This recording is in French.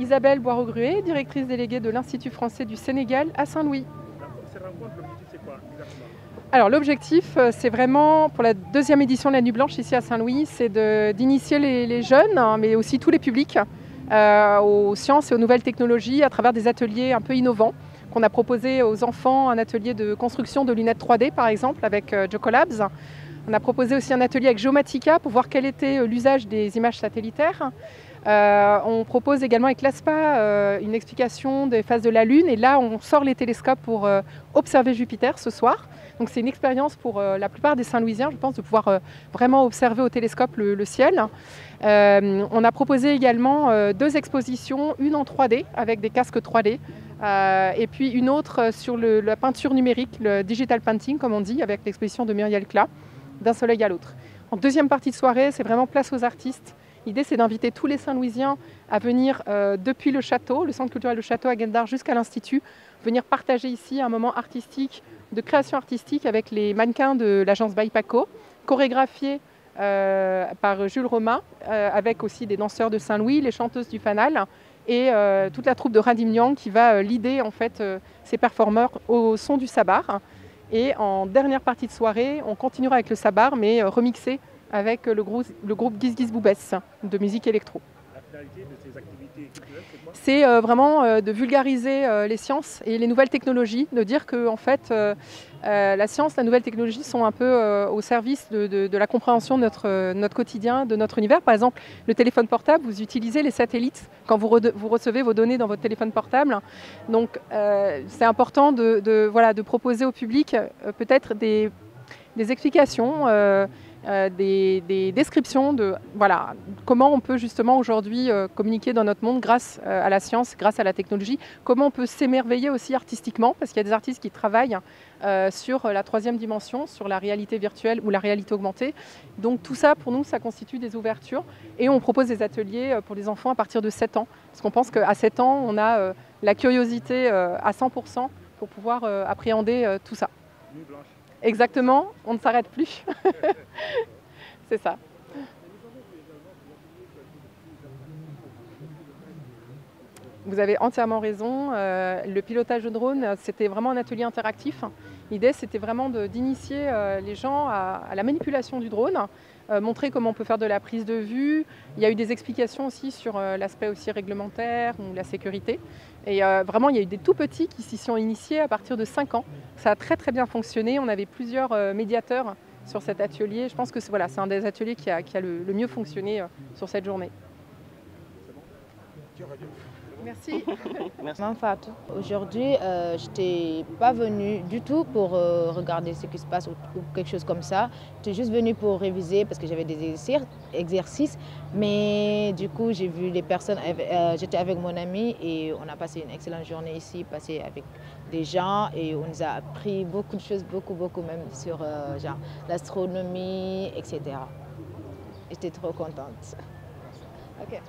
Isabelle Boireau-Gruet, directrice déléguée de l'Institut français du Sénégal à Saint-Louis. Cette rencontre, l'objectif c'est quoi exactement? Alors l'objectif, c'est vraiment, pour la deuxième édition de la Nuit Blanche ici à Saint-Louis, c'est d'initier les jeunes, hein, mais aussi tous les publics, aux sciences et aux nouvelles technologies à travers des ateliers un peu innovants qu'on a proposé aux enfants, un atelier de construction de lunettes 3D par exemple avec Jocolabs. On a proposé aussi un atelier avec Geomatica pour voir quel était l'usage des images satellitaires. On propose également avec l'ASPA une explication des phases de la Lune, et là on sort les télescopes pour observer Jupiter ce soir. Donc c'est une expérience pour la plupart des Saint-Louisiens, je pense, de pouvoir vraiment observer au télescope le ciel. On a proposé également 2 expositions, une en 3D avec des casques 3D, et puis une autre sur la peinture numérique, le digital painting comme on dit, avec l'exposition de Muriel Clat, D'un soleil à l'autre. En deuxième partie de soirée, c'est vraiment place aux artistes. L'idée, c'est d'inviter tous les Saint-Louisiens à venir depuis le château, le centre culturel de château à Gueldas, jusqu'à l'Institut, venir partager ici un moment artistique, de création artistique avec les mannequins de l'agence Baipaco, chorégraphiés par Jules Romain, avec aussi des danseurs de Saint-Louis, les chanteuses du Fanal, et toute la troupe de Radim Nyang qui va leader en fait, ces performeurs au son du sabar. Et en dernière partie de soirée, on continuera avec le sabar, mais remixé avec le groupe Giz Giz Boubès de musique électro. La finalité de ces activités culturelles, c'est quoi? C'est vraiment de vulgariser les sciences et les nouvelles technologies, de dire que en fait, la science, la nouvelle technologie sont un peu au service de la compréhension de notre quotidien, de notre univers. Par exemple, le téléphone portable, vous utilisez les satellites quand vous recevez vos données dans votre téléphone portable. Donc c'est important de proposer au public peut-être des explications, des descriptions de comment on peut justement aujourd'hui communiquer dans notre monde grâce à la science, grâce à la technologie, comment on peut s'émerveiller aussi artistiquement, parce qu'il y a des artistes qui travaillent sur la 3e dimension, sur la réalité virtuelle ou la réalité augmentée. Donc tout ça, pour nous, ça constitue des ouvertures, et on propose des ateliers pour les enfants à partir de 7 ans, parce qu'on pense qu'à 7 ans, on a la curiosité à 100% pour pouvoir appréhender tout ça. Nuit blanche. Exactement, on ne s'arrête plus. C'est ça. Vous avez entièrement raison. Le pilotage de drone, c'était vraiment un atelier interactif. L'idée, c'était vraiment d'initier les gens à la manipulation du drone, montrer comment on peut faire de la prise de vue. Il y a eu des explications aussi sur l'aspect aussi réglementaire ou la sécurité. Et vraiment, il y a eu des tout petits qui s'y sont initiés à partir de 5 ans. Ça a très très bien fonctionné. On avait plusieurs médiateurs sur cet atelier. Je pense que c'est un des ateliers qui a le mieux fonctionné sur cette journée. Merci. Merci. Fatou. Aujourd'hui, je n'étais pas venue du tout pour regarder ce qui se passe ou quelque chose comme ça. J'étais juste venue pour réviser parce que j'avais des exercices. Mais du coup, j'ai vu les personnes, j'étais avec mon ami et on a passé une excellente journée ici, passé avec des gens et on nous a appris beaucoup de choses, beaucoup même sur l'astronomie, etc. J'étais trop contente. Okay.